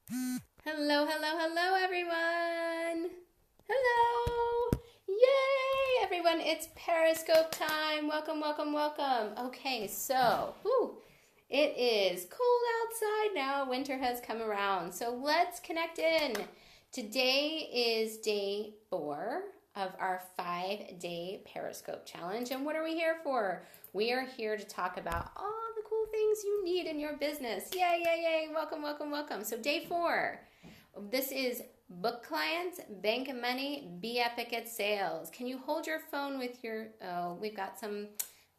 Hello, hello, hello, everyone. Hello. Yay, everyone. It's Periscope time. Welcome, welcome, welcome. Okay, so, it is cold outside now. Winter has come around. So let's connect in. Today is day 4 of our 5-day Periscope challenge. And what are we here for? We are here to talk about all the cool things you need in your business. Yay, yay, yay. Welcome, welcome, welcome. So day 4. This is book clients, bank money, be epic at sales. Can you hold your phone with your, oh, we've got some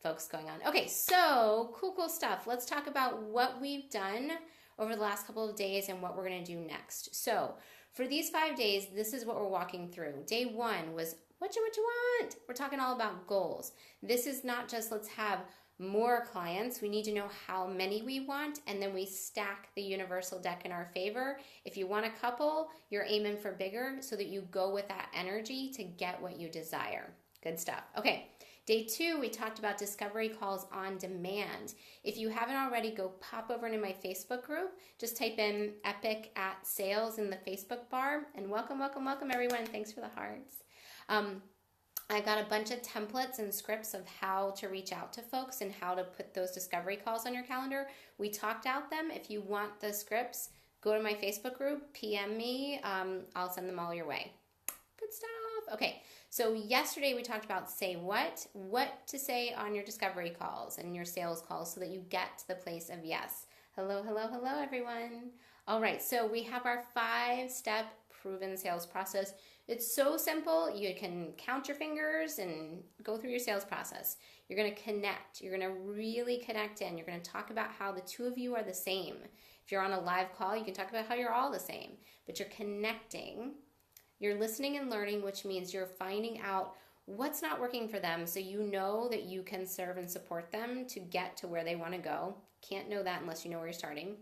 folks going on. Okay, so cool stuff. Let's talk about what we've done over the last couple of days and what we're going to do next. So for these 5 days, this is what we're walking through. Day 1 was what you want. We're talking all about goals. This is not just let's have more clients. We need to know how many we want, and then we stack the universal deck in our favor. If you want a couple, you're aiming for bigger so that you go with that energy to get what you desire. Good stuff. Okay, day 2, we talked about discovery calls on demand. If you haven't already, go pop over into my Facebook group. Just type in Epic at Sales in the Facebook bar, and welcome, welcome, welcome, everyone. Thanks for the hearts. I got a bunch of templates and scripts of how to reach out to folks and how to put those discovery calls on your calendar. We talked out them. If you want the scripts, go to my Facebook group, PM me. I'll send them all your way. Good stuff. Okay, so yesterday we talked about say what to say on your discovery calls and your sales calls so that you get to the place of yes. Hello, hello, hello, everyone. All right, so we have our 5-step proven sales process. It's so simple. You can count your fingers and go through your sales process. You're going to connect. You're going to really connect in. You're going to talk about how the two of you are the same. If you're on a live call, you can talk about how you're all the same, but you're connecting. You're listening and learning, which means you're finding out what's not working for them so you know that you can serve and support them to get to where they want to go. Can't know that unless you know where you're starting.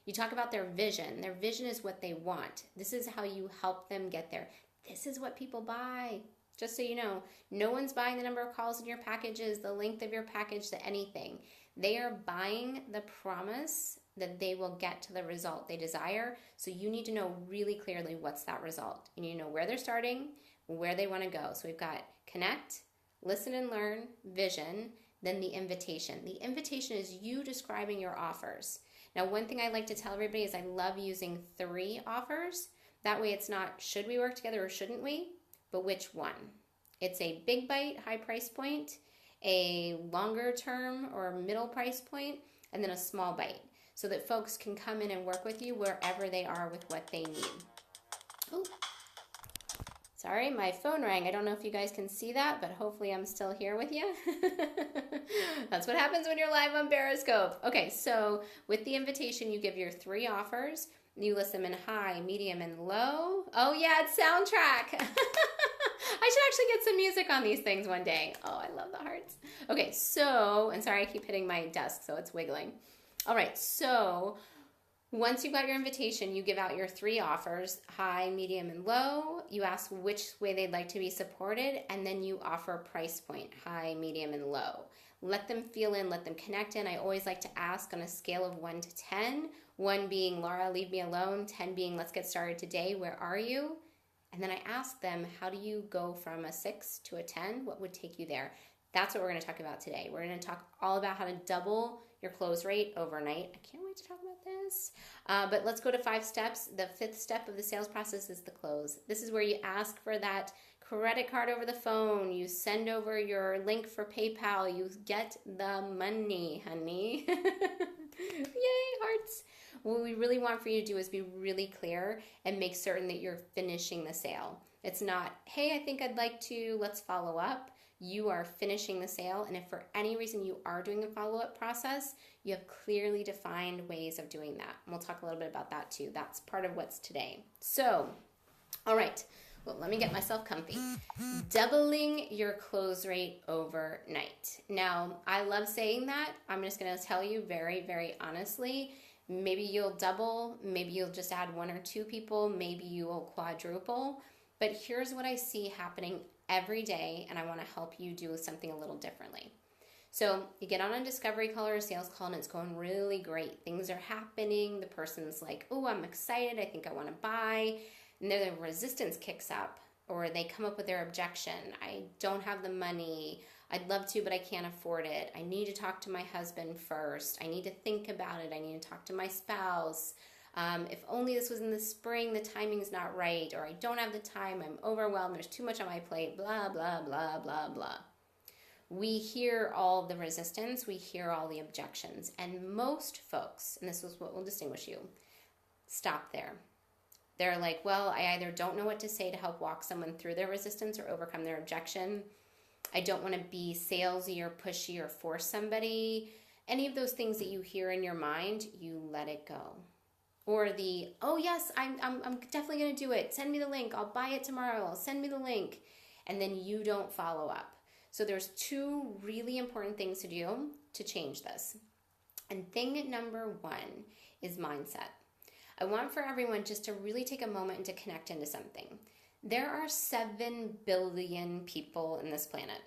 You talk about their vision. Their vision is what they want. This is how you help them get there. This is what people buy. Just so you know, no one's buying the number of calls in your packages, the length of your package, the anything. They are buying the promise that they will get to the result they desire. So you need to know really clearly what's that result. You need to know where they're starting, where they want to go. So we've got connect, listen and learn, vision, then the invitation. The invitation is you describing your offers. Now, one thing I like to tell everybody is I love using 3 offers. That way it's not should we work together or shouldn't we, but which one. It's a big bite, high price point, a longer term or middle price point, and then a small bite so that folks can come in and work with you wherever they are with what they need. Oh, sorry, my phone rang. I don't know if you guys can see that, but hopefully I'm still here with you. That's what happens when you're live on Periscope. Okay, so with the invitation, you give your 3 offers. You list them in high, medium, and low. Oh yeah, it's soundtrack. I should actually get some music on these things one day. Oh, I love the hearts. Okay, so, and sorry, I keep hitting my desk, so it's wiggling. All right, so once you've got your invitation, you give out your 3 offers, high, medium, and low. You ask which way they'd like to be supported, and then you offer a price point, high, medium, and low. Let them feel in, let them connect in. I always like to ask on a scale of 1 to 10, 1 being, Laura, leave me alone, 10 being, let's get started today, where are you? And then I ask them, how do you go from a 6 to a 10? What would take you there? That's what we're going to talk about today. We're going to talk all about how to double your close rate overnight. I can't wait to talk about this. But let's go to 5 steps. The 5th step of the sales process is the close. This is where you ask for that credit card over the phone. You send over your link for PayPal. You get the money, honey. Yay, hearts. What we really want for you to do is be really clear and make certain that you're finishing the sale. It's not, hey, I think I'd like to, let's follow up. You are finishing the sale, and if for any reason you are doing a follow-up process, you have clearly defined ways of doing that. And we'll talk a little bit about that too. That's part of what's today. So, all right. Well, let me get myself comfy. Doubling your close rate overnight. Now, I love saying that. I'm just going to tell you very, very honestly, maybe you'll double, maybe you'll just add 1 or 2 people, maybe you will quadruple. But here's what I see happening every day, and I want to help you do something a little differently. So you get on a discovery call or a sales call and it's going really great. Things are happening. The person's like, oh, I'm excited. I think I want to buy. And then the resistance kicks up, or they come up with their objection. I don't have the money. I'd love to, but I can't afford it. I need to talk to my husband first. I need to think about it. I need to talk to my spouse. If only this was in the spring, the timing's not right, or I don't have the time, I'm overwhelmed, there's too much on my plate, blah, blah, blah, blah, blah. We hear all the resistance, we hear all the objections, and most folks, and this is what will distinguish you, stop there. They're like, well, I either don't know what to say to help walk someone through their resistance or overcome their objection. I don't want to be salesy or pushy or force somebody. Any of those things that you hear in your mind, you let it go. Or the, oh yes, I'm definitely going to do it. Send me the link. I'll buy it tomorrow. Send me the link. And then you don't follow up. So there's two really important things to do to change this. And thing number one is mindset. I want for everyone just to really take a moment and to connect into something. There are 7 billion people in this planet.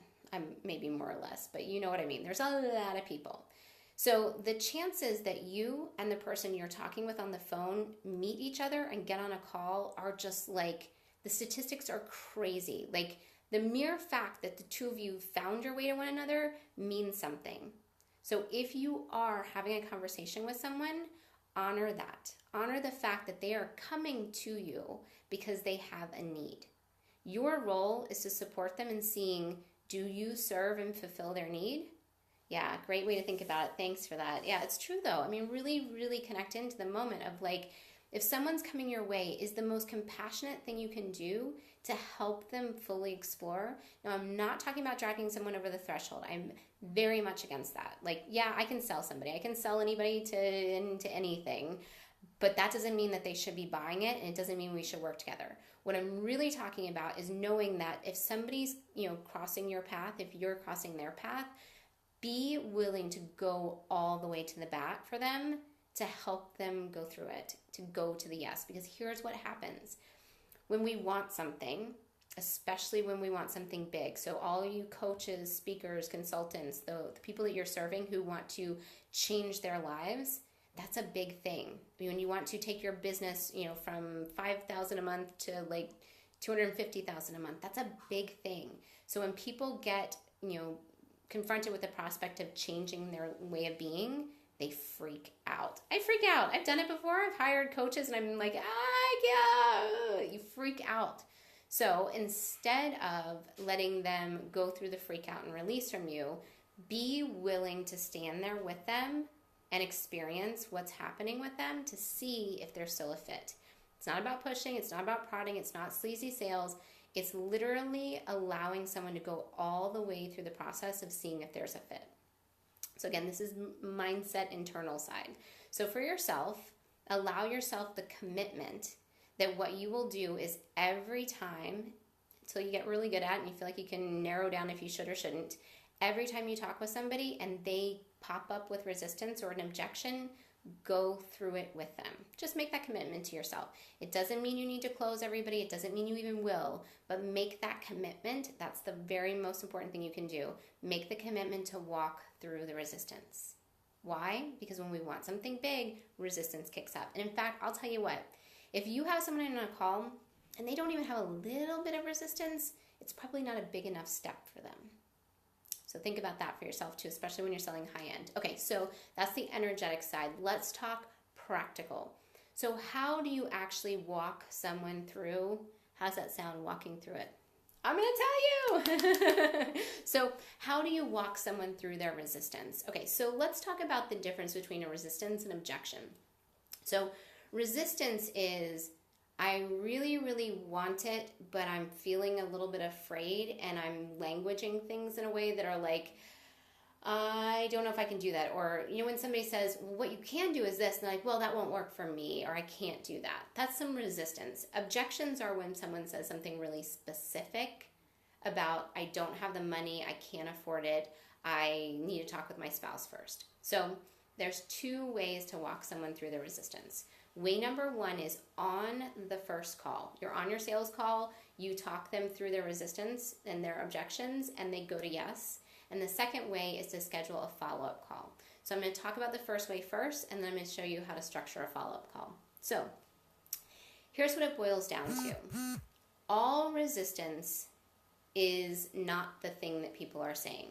Maybe more or less, but you know what I mean. There's a lot of people. So the chances that you and the person you're talking with on the phone meet each other and get on a call are just like, the statistics are crazy. Like the mere fact that the two of you found your way to one another means something. So if you are having a conversation with someone, honor that. Honor the fact that they are coming to you because they have a need. Your role is to support them in seeing, do you serve and fulfill their need? Yeah, great way to think about it. Thanks for that. Yeah, it's true though. I mean, really, really connect into the moment of like, if someone's coming your way, is the most compassionate thing you can do to help them fully explore. Now, I'm not talking about dragging someone over the threshold. I'm very much against that. Like, yeah, I can sell somebody. I can sell anybody into anything, but that doesn't mean that they should be buying it, and it doesn't mean we should work together. What I'm really talking about is knowing that if somebody's, crossing your path, if you're crossing their path, be willing to go all the way to the bat for them to help them go through it, to go to the yes. Because here's what happens. When we want something, especially when we want something big, so all you coaches, speakers, consultants, the people that you're serving who want to change their lives, that's a big thing. When you want to take your business, from $5,000 a month to like $250,000 a month, that's a big thing. So when people get, confronted with the prospect of changing their way of being, they freak out. I freak out. I've done it before. I've hired coaches and I'm like, yeah, you freak out. So instead of letting them go through the freak out and release from you, be willing to stand there with them and experience what's happening with them to see if they're still a fit. It's not about pushing. It's not about prodding. It's not sleazy sales. It's literally allowing someone to go all the way through the process of seeing if there's a fit. So again, this is mindset, internal side. So for yourself, allow yourself the commitment that what you will do is every time, until you get really good at it and you feel like you can narrow down if you should or shouldn't, every time you talk with somebody and they pop up with resistance or an objection, go through it with them. Just make that commitment to yourself. It doesn't mean you need to close everybody. It doesn't mean you even will, but make that commitment. That's the very most important thing you can do. Make the commitment to walk through the resistance. Why? Because when we want something big, resistance kicks up. And in fact, I'll tell you what, if you have someone on a call and they don't even have a little bit of resistance, it's probably not a big enough step for them. So think about that for yourself too, especially when you're selling high end. Okay, so that's the energetic side. Let's talk practical. So how do you actually walk someone through? How's that sound, walking through it? I'm going to tell you. So how do you walk someone through their resistance? Okay, so let's talk about the difference between a resistance and objection. So resistance is, I really, really want it, but I'm feeling a little bit afraid and I'm languaging things in a way that are like, I don't know if I can do that. Or, when somebody says, well, what you can do is this, and like, well, that won't work for me, or I can't do that. That's some resistance. Objections are when someone says something really specific about, I don't have the money, I can't afford it, I need to talk with my spouse first. So there's 2 ways to walk someone through the resistance. Way number 1 is on the first call. You're on your sales call, you talk them through their resistance and their objections, and they go to yes. And the second way is to schedule a follow-up call. So I'm going to talk about the first way first, and then I'm going to show you how to structure a follow-up call. So here's what it boils down to. All resistance is not the thing that people are saying.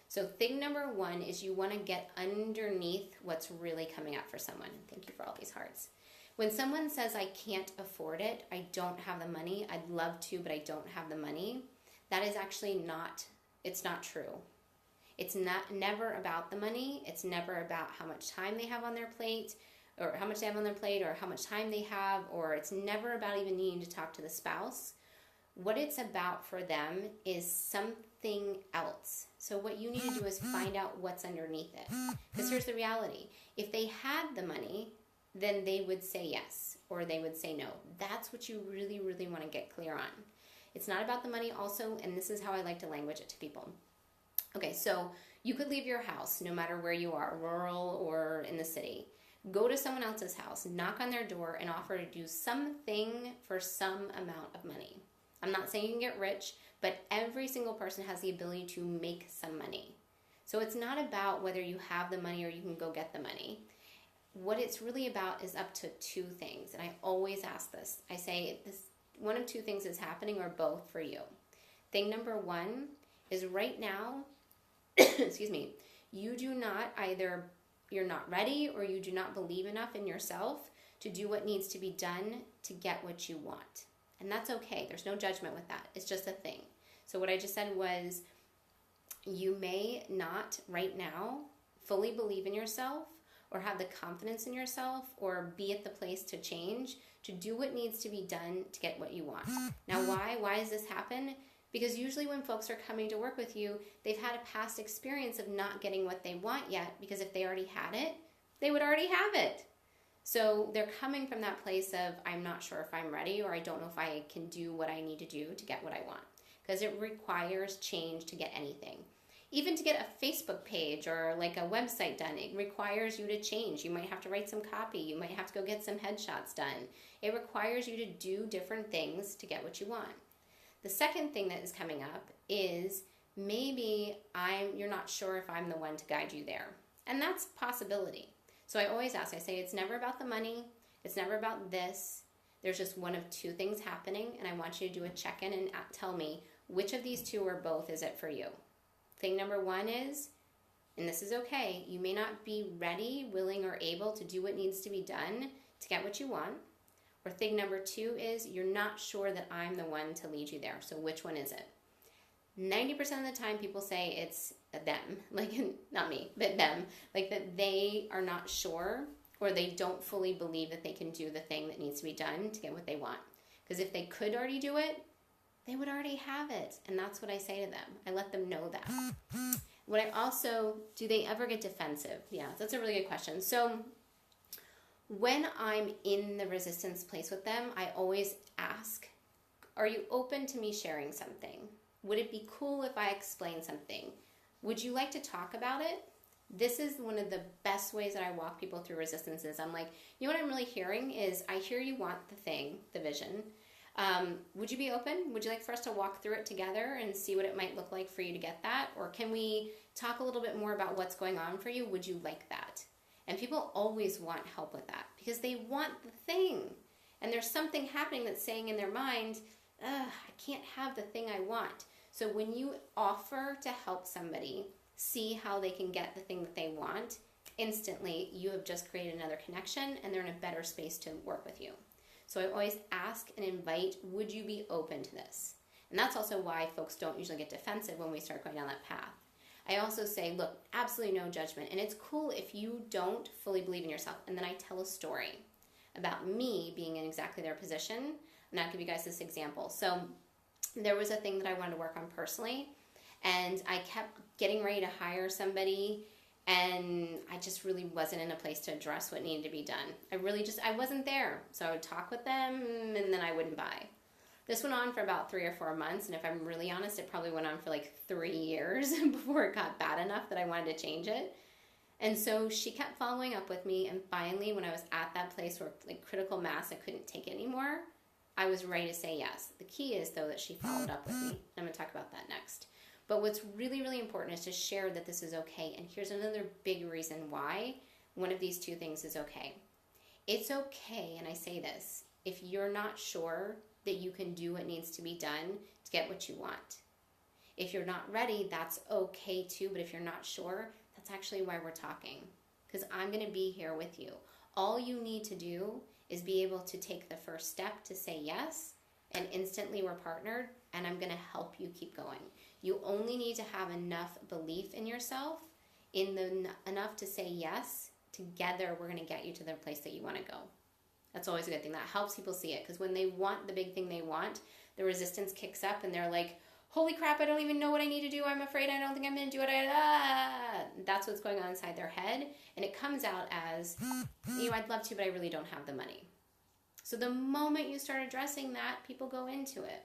So thing number one is you want to get underneath what's really coming up for someone. Thank you for all these hearts. When someone says, I can't afford it, I don't have the money, I'd love to, but I don't have the money, that is actually it's not true. It's never about the money. It's never about how much time they have on their plate, or how much they have on their plate, or how much time they have, or it's never about even needing to talk to the spouse. What it's about for them is something else. So what you need to do is find out what's underneath it. Because here's the reality. If they had the money, then they would say yes, or they would say no. That's what you really, really want to get clear on. It's not about the money also, and this is how I like to language it to people. Okay, so you could leave your house, no matter where you are, rural or in the city. Go to someone else's house, knock on their door, and offer to do something for some amount of money. I'm not saying you can get rich, but every single person has the ability to make some money. So it's not about whether you have the money or you can go get the money. What it's really about is up to two things. And I always ask this. I say this, one of two things is happening or both for you. Thing number one is right now, excuse me, you're not ready or you do not believe enough in yourself to do what needs to be done to get what you want. And that's okay. There's no judgment with that. It's just a thing. So what I just said was, you may not right now fully believe in yourself or have the confidence in yourself or be at the place to change, to do what needs to be done to get what you want. Now, why? Why does this happen? Because usually when folks are coming to work with you, they've had a past experience of not getting what they want yet, because if they already had it, they would already have it. So they're coming from that place of, I'm not sure if I'm ready, or I don't know if I can do what I need to do to get what I want. Because it requires change to get anything. Even to get a Facebook page or like a website done, it requires you to change. You might have to write some copy. You might have to go get some headshots done. It requires you to do different things to get what you want. The second thing that is coming up is maybe you're not sure if I'm the one to guide you there. And that's a possibility. So I always ask, I say, it's never about the money. It's never about this. There's just one of two things happening, and I want you to do a check-in and tell me which of these two or both is it for you. Thing number one is, and this is okay, you may not be ready, willing, or able to do what needs to be done to get what you want. Or thing number two is, you're not sure that I'm the one to lead you there. So which one is it? 90% of the time people say it's them, like not me, but them, like that they are not sure or they don't fully believe that they can do the thing that needs to be done to get what they want. Because if they could already do it, they would already have it. And that's what I say to them. I let them know that. What I also, do they ever get defensive? Yeah, that's a really good question. So when I'm in the resistance place with them, I always ask, are you open to me sharing something? Would it be cool if I explain something? Would you like to talk about it? This is one of the best ways that I walk people through resistances. I'm like, you know what I'm really hearing is, I hear you want the thing, the vision. Would you be open? Would you like for us to walk through it together and see what it might look like for you to get that? Or can we talk a little bit more about what's going on for you? Would you like that? And people always want help with that because they want the thing. And there's something happening that's saying in their mind, I can't have the thing I want. So when you offer to help somebody see how they can get the thing that they want, instantly you have just created another connection and they're in a better space to work with you. So I always ask and invite, would you be open to this? And that's also why folks don't usually get defensive when we start going down that path. I also say, look, absolutely no judgment. And it's cool if you don't fully believe in yourself. And then I tell a story about me being in exactly their position. And I'll give you guys this example. So there was a thing that I wanted to work on personally. And I kept getting ready to hire somebody. And I just really wasn't in a place to address what needed to be done. I wasn't there. So I would talk with them and then I wouldn't buy. This went on for about 3 or 4 months. And if I'm really honest, it probably went on for like 3 years before it got bad enough that I wanted to change it. And so she kept following up with me. And finally, when I was at that place where like critical mass, I couldn't take it anymore, I was ready to say yes. The key is though that she followed up with me. I'm going to talk about that next. But what's really, really important is to share that this is okay. And here's another big reason why one of these two things is okay. It's okay, and I say this, if you're not sure that you can do what needs to be done to get what you want. If you're not ready, that's okay too, but if you're not sure, that's actually why we're talking, because I'm going to be here with you. All you need to do is be able to take the first step to say yes, and instantly we're partnered, and I'm going to help you keep going. You only need to have enough belief in yourself, enough to say yes. Together, we're going to get you to the place that you want to go. That's always a good thing. That helps people see it, because when they want the big thing they want, the resistance kicks up and they're like, holy crap, I don't even know what I need to do. I'm afraid I don't think I'm going to do it. That's what's going on inside their head. And it comes out as, I'd love to, but I really don't have the money. So the moment you start addressing that, people go into it.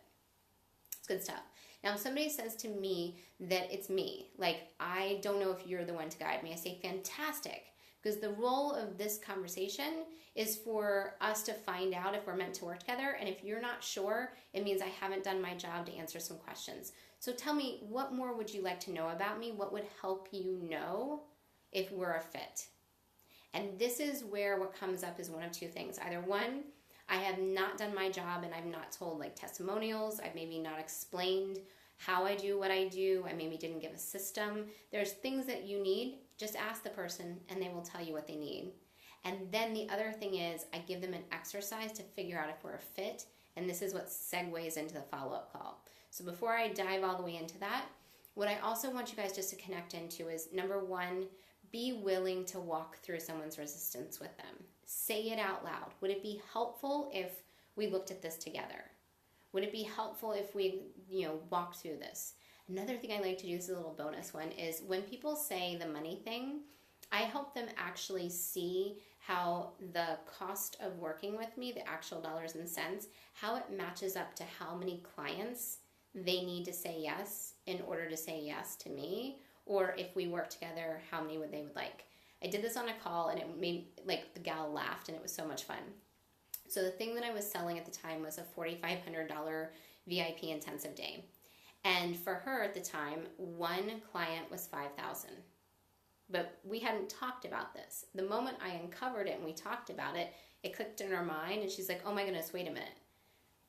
It's good stuff. Now, if somebody says to me that it's me, like, I don't know if you're the one to guide me, I say, fantastic. Because the role of this conversation is for us to find out if we're meant to work together. And if you're not sure, it means I haven't done my job to answer some questions. So tell me, what more would you like to know about me? What would help you know if we're a fit? And this is where what comes up is one of two things. Either one, I have not done my job and I've not told like testimonials. I've maybe not explained how I do what I do. I maybe didn't give a system. There's things that you need. Just ask the person and they will tell you what they need. And then the other thing is I give them an exercise to figure out if we're a fit. And this is what segues into the follow-up call. So before I dive all the way into that, what I also want you guys just to connect into is, number one, be willing to walk through someone's resistance with them. Say it out loud. Would it be helpful if we looked at this together? Would it be helpful if we, walked through this? Another thing I like to do, this is a little bonus one, is when people say the money thing, I help them actually see how the cost of working with me, the actual dollars and cents, how it matches up to how many clients they need to say yes in order to say yes to me, or if we work together, how many they would like. I did this on a call and it made, the gal laughed and it was so much fun. So the thing that I was selling at the time was a $4,500 VIP intensive day. And for her at the time, one client was $5,000. But we hadn't talked about this. The moment I uncovered it and we talked about it, it clicked in her mind and she's like, oh my goodness, wait a minute.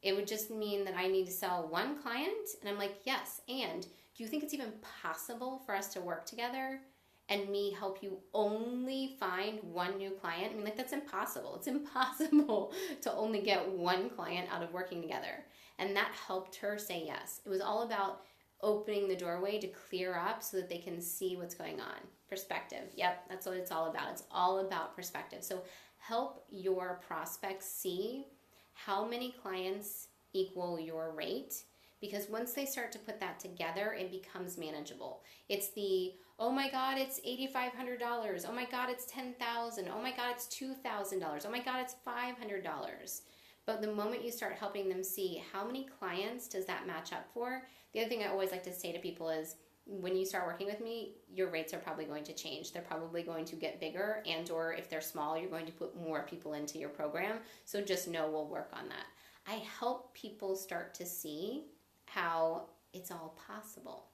It would just mean that I need to sell one client? And I'm like, yes. And do you think it's even possible for us to work together and me help you only find one new client? I mean, that's impossible. It's impossible to only get one client out of working together. And that helped her say yes. It was all about opening the doorway to clear up so that they can see what's going on. Perspective. Yep, that's what it's all about. It's all about perspective. So help your prospects see how many clients equal your rate, because once they start to put that together, it becomes manageable. It's the, oh my God, it's $8,500. Oh my God, it's $10,000. Oh my God, it's $2,000. Oh my God, it's $500. But the moment you start helping them see how many clients does that match up for, the other thing I always like to say to people is, when you start working with me, your rates are probably going to change. They're probably going to get bigger, and or if they're small, you're going to put more people into your program. So just know we'll work on that. I help people start to see how it's all possible.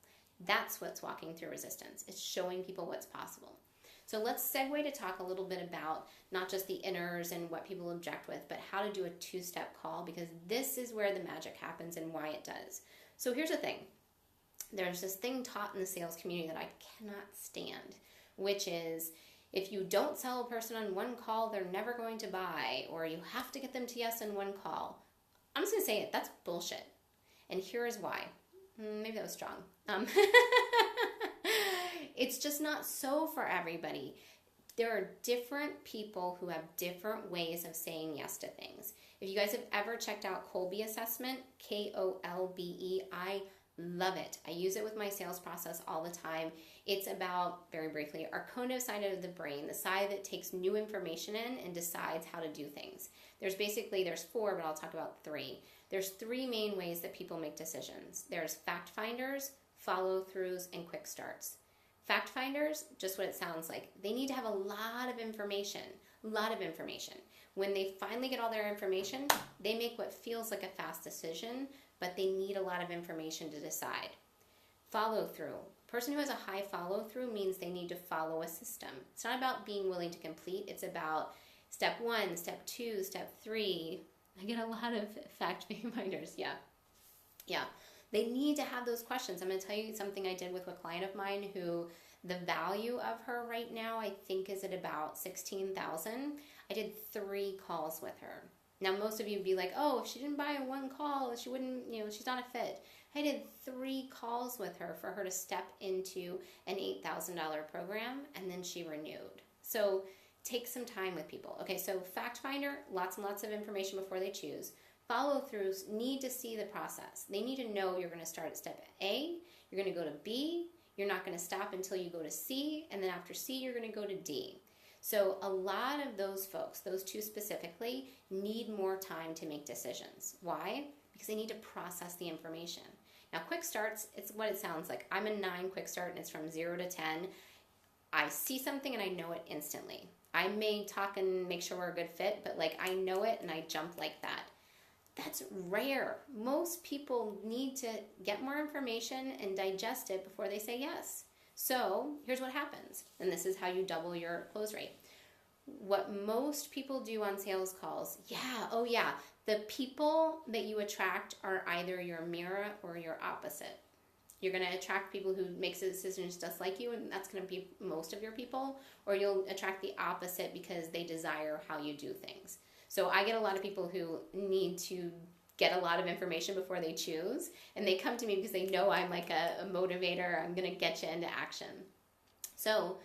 That's what's walking through resistance. It's showing people what's possible. So let's segue to talk a little bit about not just the inners and what people object with, but how to do a two-step call, because this is where the magic happens and why it does. So here's the thing. There's this thing taught in the sales community that I cannot stand, which is if you don't sell a person on one call, they're never going to buy, or you have to get them to yes in one call. I'm just going to say it. That's bullshit. And here is why. Maybe that was strong. It's just not so for everybody. There are different people who have different ways of saying yes to things. If you guys have ever checked out Colby Assessment, Kolbe, I love it. I use it with my sales process all the time. It's about, very briefly, our cognitive side of the brain, the side that takes new information in and decides how to do things. There's four, but I'll talk about three. There's three main ways that people make decisions. There's fact finders, follow-throughs, and quick starts. Fact finders, just what it sounds like. They need to have a lot of information. When they finally get all their information, they make what feels like a fast decision, but they need a lot of information to decide. Follow through. Person who has a high follow through means they need to follow a system. It's not about being willing to complete. It's about step 1, step 2, step 3. I get a lot of fact reminders. Yeah. They need to have those questions. I'm going to tell you something I did with a client of mine who the value of her right now, I think, is at about $16,000. I did 3 calls with her. Now, most of you would be like, oh, if she didn't buy 1 call, she wouldn't, she's not a fit. I did 3 calls with her for her to step into an $8,000 program, and then she renewed. So take some time with people. Okay, so fact finder, lots and lots of information before they choose. Follow-throughs need to see the process. They need to know you're going to start at step A, you're going to go to B, you're not going to stop until you go to C, and then after C, you're going to go to D. So a lot of those folks, those 2 specifically, need more time to make decisions. Why? Because they need to process the information. Now, quick starts, it's what it sounds like. I'm a 9 quick start, and it's from 0 to 10. I see something, and I know it instantly. I may talk and make sure we're a good fit, but I know it, and I jump like that. That's rare. Most people need to get more information and digest it before they say yes. So here's what happens, and this is how you double your close rate. What most people do on sales calls, the people that you attract are either your mirror or your opposite. You're going to attract people who make decisions just like you, and that's going to be most of your people, or you'll attract the opposite because they desire how you do things. So I get a lot of people who need to get a lot of information before they choose, and they come to me because they know I'm like a motivator. I'm going to get you into action. So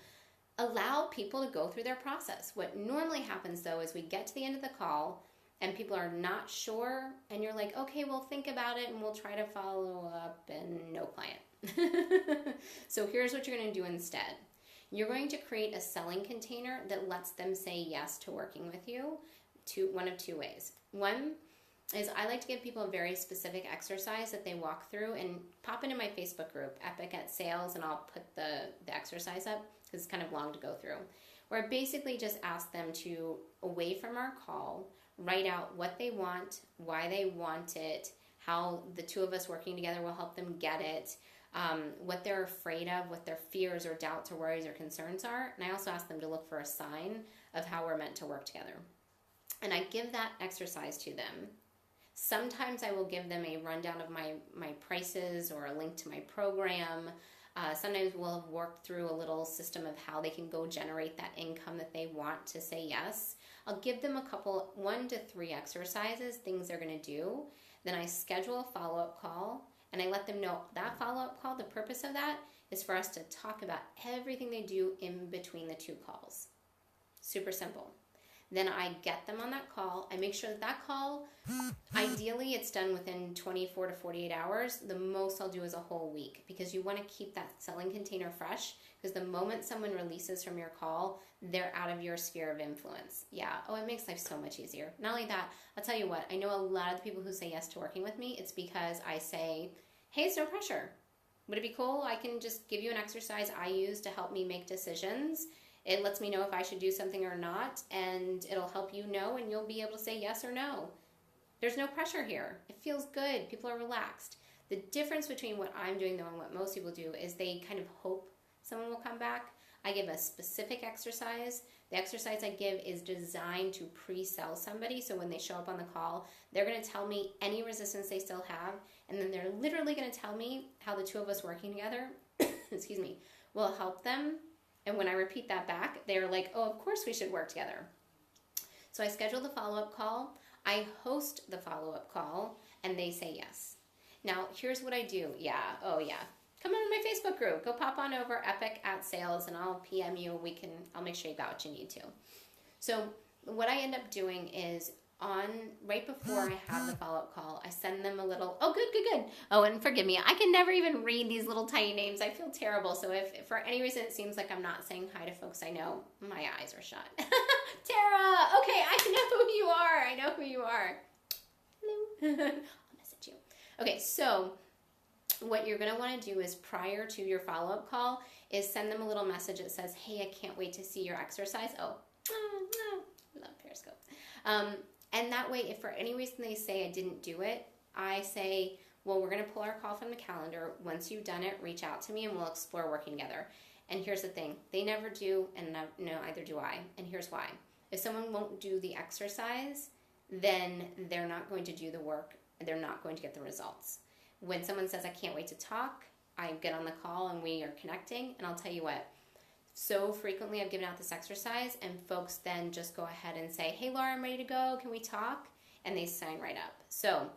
allow people to go through their process. What normally happens, though, is we get to the end of the call, and people are not sure, and you're like, okay, we'll think about it, and we'll try to follow up, and no client. So here's what you're going to do instead. You're going to create a selling container that lets them say yes to working with you one of 2 ways. One is I like to give people a very specific exercise that they walk through, and pop into my Facebook group, Epic at Sales, and I'll put the exercise up because it's kind of long to go through, where I basically just ask them to, away from our call, write out what they want, why they want it, how the 2 of us working together will help them get it, what they're afraid of, what their fears or doubts or worries or concerns are. And I also ask them to look for a sign of how we're meant to work together. And I give that exercise to them. Sometimes I will give them a rundown of my prices or a link to my program. Sometimes we'll have worked through a little system of how they can go generate that income that they want to say yes. I'll give them a couple, 1 to 3 exercises, things they're going to do. Then I schedule a follow-up call, and I let them know that follow-up call, the purpose of that is for us to talk about everything they do in between the 2 calls. Super simple. Then I get them on that call. I make sure that call, ideally it's done within 24 to 48 hours. The most I'll do is a whole week, because you want to keep that selling container fresh, because the moment someone releases from your call, they're out of your sphere of influence. Yeah, it makes life so much easier. Not only that, I'll tell you what, I know a lot of the people who say yes to working with me, it's because I say, hey, it's no pressure. Would it be cool? I can just give you an exercise I use to help me make decisions. It lets me know if I should do something or not, and it'll help you know, and you'll be able to say yes or no. There's no pressure here. It feels good. People are relaxed. The difference between what I'm doing, though, and what most people do is they kind of hope someone will come back. I give a specific exercise. The exercise I give is designed to pre-sell somebody, so when they show up on the call, they're going to tell me any resistance they still have, and then they're literally going to tell me how the 2 of us working together, excuse me, will help them. And when I repeat that back, they're like, oh, of course we should work together. So I schedule the follow-up call, I host the follow-up call, and they say yes. Now, here's what I do. Come on my Facebook group. Go pop on over, Epic at Sales, and I'll PM you. I'll make sure you got what you need to. So what I end up doing is right before I have the follow-up call, I send them a little, good. Oh, and forgive me, I can never even read these little tiny names. I feel terrible. So if for any reason it seems like I'm not saying hi to folks I know, my eyes are shut. Tara, okay, I know who you are. Hello. I'll message you. Okay, so what you're going to want to do is, prior to your follow-up call, is send them a little message that says, hey, I can't wait to see your exercise. I love Periscope. And that way, if for any reason they say I didn't do it, I say, Well, we're going to pull our call from the calendar. Once you've done it, reach out to me and we'll explore working together. And here's the thing, they never do, and no, either do I. And here's why. If someone won't do the exercise, then they're not going to do the work, and they're not going to get the results. When someone says, I can't wait to talk, I get on the call and we are connecting, and I'll tell you what, so frequently I've given out this exercise and folks then just go ahead and say, hey Laura, I'm ready to go, can we talk? And they sign right up. So,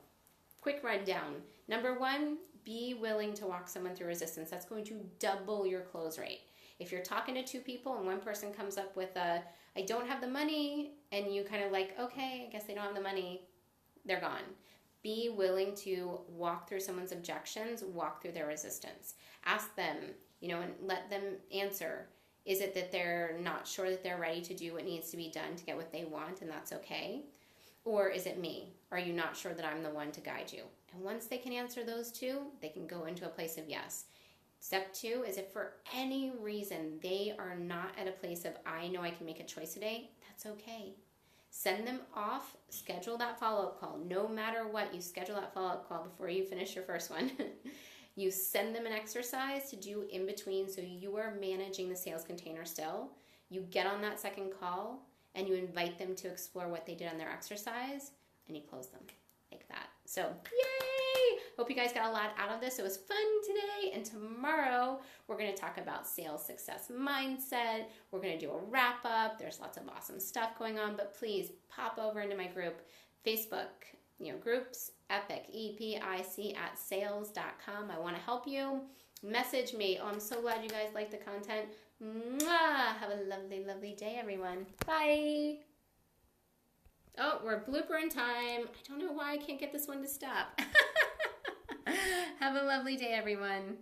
quick rundown. Number one, be willing to walk someone through resistance. That's going to double your close rate. If you're talking to two people and one person comes up with a, I don't have the money, and you kind of like, okay, I guess they don't have the money, they're gone. Be willing to walk through someone's objections, walk through their resistance. Ask them, and let them answer. Is it that they're not sure that they're ready to do what needs to be done to get what they want, and that's okay? Or is it me? Are you not sure that I'm the one to guide you? And once they can answer those two, they can go into a place of yes. Step two is if for any reason they are not at a place of, I know I can make a choice today, that's okay. Send them off, schedule that follow-up call. No matter what, you schedule that follow-up call before you finish your first one. You send them an exercise to do in between, so you are managing the sales container still. You get on that second call and you invite them to explore what they did on their exercise, and you close them like that. So, yay! Hope you guys got a lot out of this. It was fun today, and tomorrow we're going to talk about sales success mindset. We're going to do a wrap-up. There's lots of awesome stuff going on, but please pop over into my group, Facebook, groups, EPIC, EPIC at sales.com. I want to help you. Message me. Oh, I'm so glad you guys like the content. Mwah! Have a lovely, lovely day, everyone. Bye. Oh, we're blooper in time. I don't know why I can't get this one to stop. Have a lovely day, everyone.